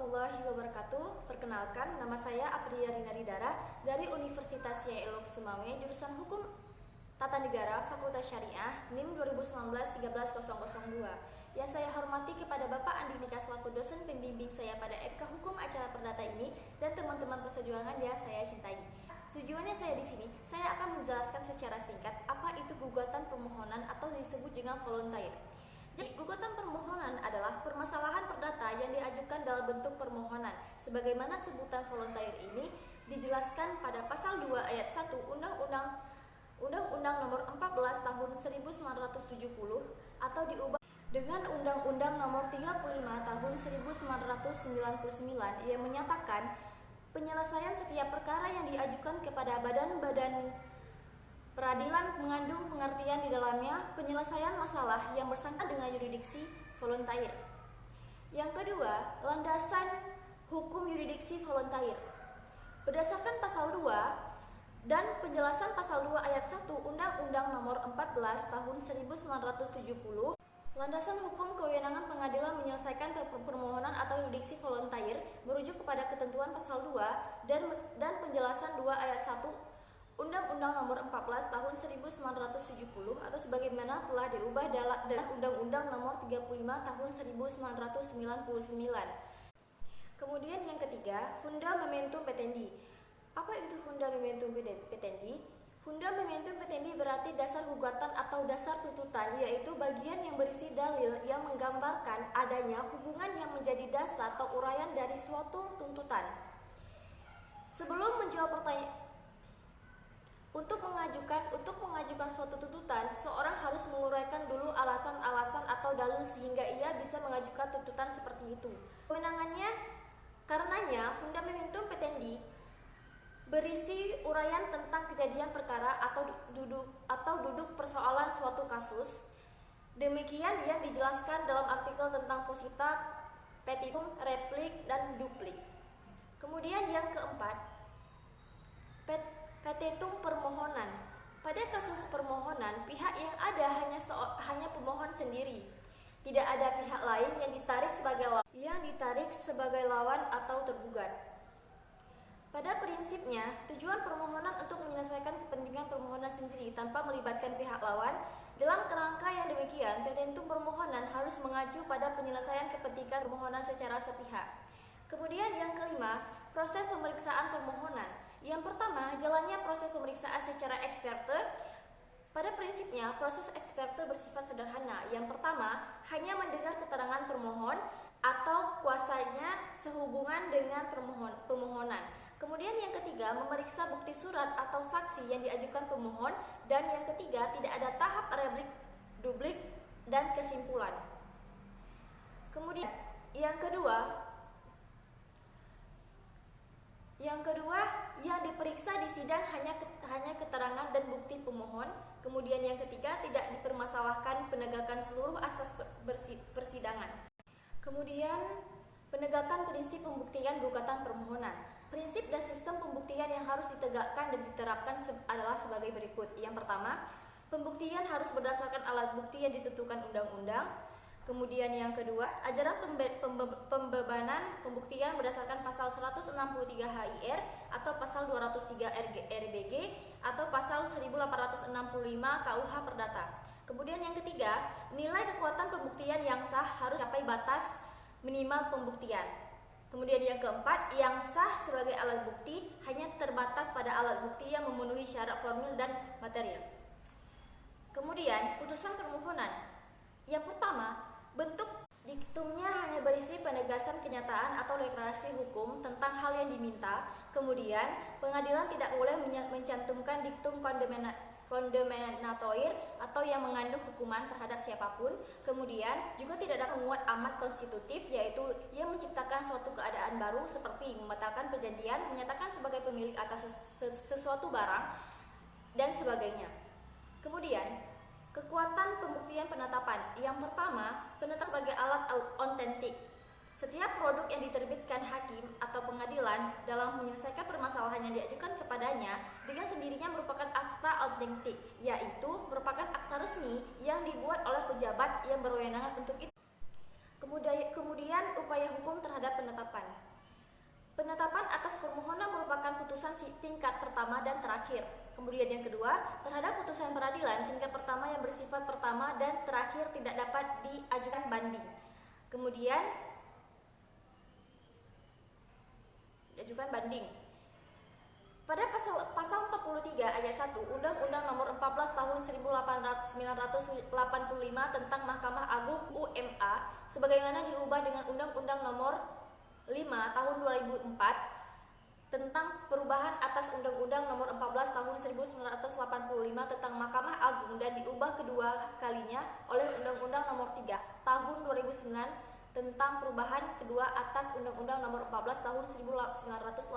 warahmatullahi wabarakatuh. Perkenalkan, nama saya Aprilia Rinaridara dari Universitas Syekh Elok Sumawe, jurusan Hukum Tata Negara, Fakultas Syariah, NIM 2019-13002. Yang saya hormati kepada Bapak Andika selaku dosen pembimbing saya pada FK Hukum Acara Perdata ini dan teman-teman persejuangan yang saya cintai. Tujuannya saya di sini, saya akan menjelaskan secara singkat apa itu gugatan permohonan atau disebut dengan volunteer. Jadi, gugatan permohonan adalah permasalahan perdata yang diajukan dalam bentuk permohonan. Sebagaimana sebutan volunteer ini dijelaskan pada pasal 2 ayat 1 Undang-Undang Nomor 14 Tahun 1970 atau diubah dengan Undang-Undang Nomor 35 Tahun 1999 yang menyatakan penyelesaian setiap perkara yang diajukan kepada badan-badan peradilan mengandung pengertian di dalamnya penyelesaian masalah yang bersangkutan dengan yurisdiksi volunteer. Yang kedua, landasan hukum yurisdiksi volunteer. Berdasarkan pasal 2 dan penjelasan pasal 2 ayat 1 Undang-Undang Nomor 14 Tahun 1970, landasan hukum kewenangan pengadilan menyelesaikan permohonan atau yurisdiksi volunteer merujuk kepada ketentuan pasal 2 dan penjelasan 2 ayat 1 Undang-Undang Nomor 14 Tahun 1970 atau sebagaimana telah diubah dalam Undang-Undang Nomor 35 Tahun 1999. Kemudian yang ketiga, funda mementum petendi. Apa itu funda mementum petendi? Funda mementum petendi berarti dasar gugatan atau dasar tuntutan, yaitu bagian yang berisi dalil yang menggambarkan adanya hubungan yang menjadi dasar atau uraian dari suatu tuntutan. Sebelum menjawab pertanyaan, untuk mengajukan suatu tuntutan, seseorang harus menguraikan dulu alasan-alasan atau dalil sehingga ia bisa mengajukan tuntutan seperti itu. Kewenangannya, karenanya funda mementum petendi berisi uraian tentang kejadian perkara atau duduk persoalan suatu kasus. Demikian yang dijelaskan dalam artikel tentang posita, petitum, replik, dan duplik. Kemudian yang keempat, petitum permohonan. Pada kasus permohonan, pihak yang ada hanya pemohon sendiri. Tidak ada pihak lain yang ditarik sebagai lawan atau tergugat. Pada prinsipnya, tujuan permohonan untuk menyelesaikan kepentingan permohonan sendiri tanpa melibatkan pihak lawan. Dalam kerangka yang demikian, petitum permohonan harus mengacu pada penyelesaian kepentingan permohonan secara sepihak. Kemudian yang kelima, proses pemeriksaan permohonan. Yang pertama, jalannya proses pemeriksaan secara eksperte. Pada prinsipnya, proses eksperte bersifat sederhana. Yang pertama, hanya mendengar keterangan termohon atau kuasanya sehubungan dengan pemohonan. Kemudian yang ketiga, memeriksa bukti surat atau saksi yang diajukan pemohon. Dan yang ketiga, tidak ada tahap replik, duplik, dan kesimpulan. Kemudian yang kedua, yang diperiksa di sidang hanya keterangan dan bukti pemohon. Kemudian yang ketiga, tidak dipermasalahkan penegakan seluruh asas persidangan. Kemudian penegakan prinsip pembuktian gugatan permohonan. Prinsip dan sistem pembuktian yang harus ditegakkan dan diterapkan adalah sebagai berikut. Yang pertama, pembuktian harus berdasarkan alat bukti yang ditentukan undang-undang. Kemudian yang kedua, ajaran pembebanan pembuktian berdasarkan pasal 163 HIR atau pasal 203 RBG atau pasal 1865 KUH Perdata. Kemudian yang ketiga, nilai kekuatan pembuktian yang sah harus capai batas minimal pembuktian. Kemudian yang keempat, yang sah sebagai alat bukti hanya terbatas pada alat bukti yang memenuhi syarat formil dan material. Kemudian, putusan permohonan. Yang pertama, bentuk diktumnya hanya berisi penegasan kenyataan atau deklarasi hukum tentang hal yang diminta. Kemudian, pengadilan tidak boleh mencantumkan diktum kondemnatoir atau yang mengandung hukuman terhadap siapapun. Kemudian, juga tidak dapat menguat amat konstitutif, yaitu yang menciptakan suatu keadaan baru seperti membatalkan perjanjian, menyatakan sebagai pemilik atas sesuatu barang, dan sebagainya. Kemudian, kekuatan pembuktian penetapan. Yang pertama, penetapan sebagai alat autentik. Setiap produk yang diterbitkan hakim atau pengadilan dalam menyelesaikan permasalahan yang diajukan kepadanya dengan sendirinya merupakan akta autentik, yaitu merupakan akta resmi yang dibuat oleh pejabat yang berwenang untuk itu. Kemudian upaya hukum terhadap penetapan. Penetapan atas permohonan merupakan putusan tingkat pertama dan terakhir. Kemudian yang kedua, terhadap putusan peradilan tingkat pertama yang bersifat pertama dan terakhir tidak dapat diajukan banding. Kemudian diajukan banding. Pada pasal 43 ayat 1 Undang-Undang Nomor 14 Tahun 1985 tentang Mahkamah Agung UMA sebagaimana diubah dengan Undang-Undang Nomor 5 Tahun 2004 tentang perubahan atas Undang-Undang Nomor 14 Tahun 1985 tentang Mahkamah Agung dan diubah kedua kalinya oleh Undang-Undang Nomor 3 Tahun 2009 tentang perubahan kedua atas Undang-Undang Nomor 14 Tahun 1985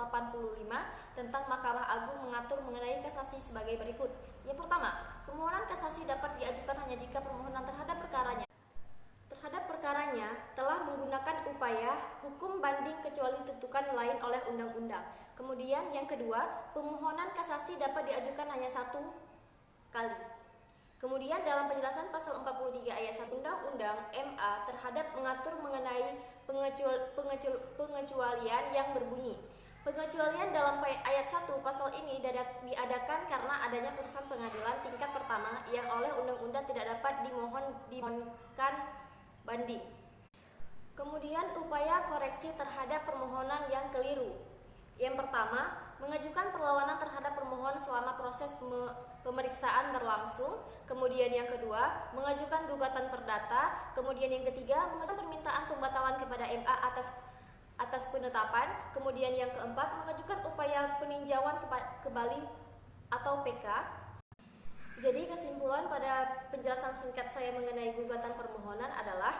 tentang Mahkamah Agung mengatur mengenai kasasi sebagai berikut. Yang pertama, permohonan kasasi dapat diajukan hanya jika permohonan terhadap perkaranya telah menggunakan upaya hukum banding kecuali ditentukan lain oleh undang-undang. Kemudian yang kedua, permohonan kasasi dapat diajukan hanya satu kali. Kemudian dalam penjelasan pasal 43 ayat 1 Undang-Undang MA terhadap mengatur mengenai pengecualian yang berbunyi. Pengecualian dalam ayat 1 pasal ini diadakan karena adanya putusan pengadilan tingkat pertama yang oleh undang-undang tidak dapat dimohonkan banding. Kemudian upaya koreksi terhadap permohonan yang keliru. Yang pertama, mengajukan perlawanan terhadap permohonan selama proses pemeriksaan berlangsung. Kemudian yang kedua, mengajukan gugatan perdata. Kemudian yang ketiga, mengajukan permintaan pembatalan kepada MA atas penetapan. Kemudian yang keempat, mengajukan upaya peninjauan kembali atau PK. Jadi kesimpulan pada penjelasan singkat saya mengenai gugatan permohonan adalah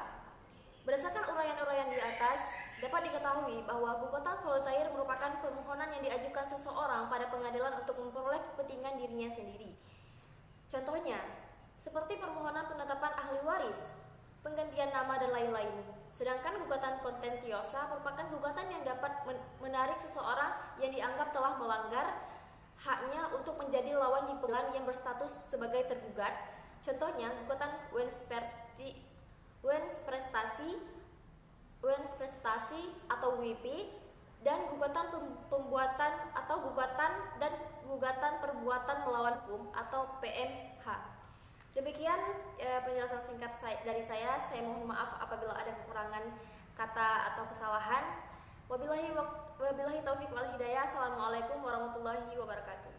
berdasarkan uraian-uraian di atas, dapat diketahui bahwa gugatan volunteer merupakan permohonan yang diajukan seseorang pada pengadilan untuk memperoleh kepentingan dirinya sendiri. Contohnya, seperti permohonan penetapan ahli waris, penggantian nama, dan lain-lain. Sedangkan gugatan kontentiosa merupakan gugatan yang dapat menarik seseorang yang dianggap telah melanggar haknya untuk menjadi lawan di pengadilan yang berstatus sebagai tergugat. Contohnya, gugatan prestasi atau WP dan gugatan pembuatan atau gugatan perbuatan melawan hukum atau PMH. Demikian penjelasan singkat dari saya. Saya mohon maaf apabila ada kekurangan kata atau kesalahan. Wabillahi taufiq wal hidayah. Assalamualaikum warahmatullahi wabarakatuh.